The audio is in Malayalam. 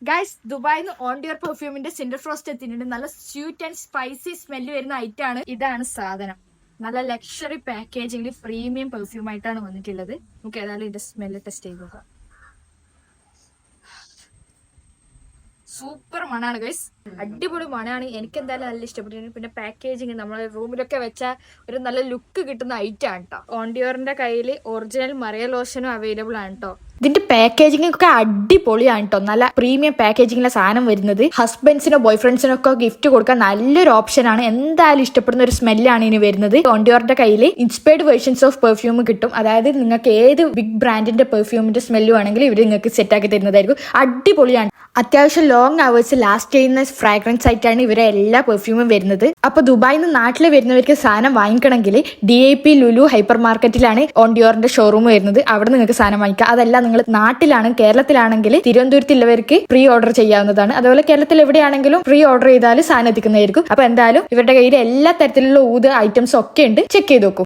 ഗൈസ് ദുബായിൽ നിന്ന് ഓൺ ഡിയർ പെർഫ്യൂമിന്റെ സിൻഡർ ഫ്രോസ്റ്റ് എത്തിയിട്ടുണ്ട്. നല്ല സ്വീറ്റ് ആൻഡ് സ്പൈസി സ്മെല്ല് വരുന്ന ഐറ്റം ആണ്. ഇതാണ് സാധനം. നല്ല ലക്ഷറി പാക്കേജിംഗിൽ പ്രീമിയം പെർഫ്യൂം ആയിട്ടാണ് വന്നിട്ടുള്ളത്. നമുക്ക് ഏതായാലും ഇതിന്റെ സ്മെല്ല് ടെസ്റ്റ് ചെയ്ത് നോക്കാം. സൂപ്പർ മണാണ് ഗൈസ്, അടിപൊളി മണാണ്. എനിക്ക് എന്തായാലും നല്ല ഇഷ്ടപ്പെട്ടു. പിന്നെ പാക്കേജിങ് നമ്മളെ റൂമിലൊക്കെ വെച്ചാൽ ഒരു നല്ല ലുക്ക് കിട്ടുന്ന ഐറ്റം ആണ് കേട്ടോ. ഓൺഡിയോറിന്റെ കയ്യിൽ ഒറിജിനൽ മറിയ ലോഷനും അവൈലബിൾ ആണ് കേട്ടോ. ഇതിന്റെ പാക്കേജിംഗ് ഒക്കെ അടിപൊളിയാണ് കേട്ടോ. നല്ല പ്രീമിയം പാക്കേജിംഗിലെ സാധനം വരുന്നത്. ഹസ്ബൻഡ്സിനോ ബോയ് ഫ്രണ്ട്സിനോ ഒക്കെ ഗിഫ്റ്റ് കൊടുക്കാൻ നല്ലൊരു ഓപ്ഷൻ ആണ്. എന്തായാലും ഇഷ്ടപ്പെടുന്ന ഒരു സ്മെല്ലാണ് ഇനി വരുന്നത്. ഓൺഡിയോറിന്റെ കയ്യിൽ ഇൻസ്പയർഡ് വേർഷൻസ് ഓഫ് പെർഫ്യൂം കിട്ടും. അതായത് നിങ്ങൾക്ക് ഏത് ബിഗ് ബ്രാൻഡിന്റെ പെർഫ്യൂമിന്റെ സ്മെല്ല് വേണമെങ്കിൽ ഇവർ നിങ്ങൾക്ക് സെറ്റ് ആക്കി തരുന്നതായിരിക്കും. അടിപൊളിയാണ്. അത്യാവശ്യം ലോങ് അവേഴ്സ് ലാസ്റ്റ് ചെയ്യുന്ന ഫ്രാഗ്രൻസ് ആയിട്ടാണ് ഇവരെ എല്ലാ പെർഫ്യൂമും വരുന്നത്. അപ്പൊ ദുബായിൽ നിന്ന് നാട്ടിൽ വരുന്നവർക്ക് സാധനം വാങ്ങിക്കണമെങ്കിൽ DIP ലുലു ഹൈപ്പർ മാർക്കറ്റിലാണ് ഓൺഡിയോറിന്റെ ഷോറൂം വരുന്നത്. അവിടെ നിങ്ങൾക്ക് സാധനം വാങ്ങിക്കാം. അതല്ല നിങ്ങൾ നാട്ടിലാണ്, കേരളത്തിലാണെങ്കിൽ തിരുവനന്തപുരത്തുള്ളവർക്ക് പ്രീ ഓർഡർ ചെയ്യാവുന്നതാണ്. അതുപോലെ കേരളത്തിൽ എവിടെയാണെങ്കിലും പ്രീ ഓർഡർ ചെയ്താൽ സാധനം എത്തിക്കുന്നതായിരിക്കും. അപ്പൊ എന്തായാലും ഇവരുടെ കയ്യിൽ എല്ലാ തരത്തിലുള്ള ഊത് ഐറ്റംസ് ഒക്കെ ഉണ്ട്. ചെക്ക് ചെയ്ത് നോക്കൂ.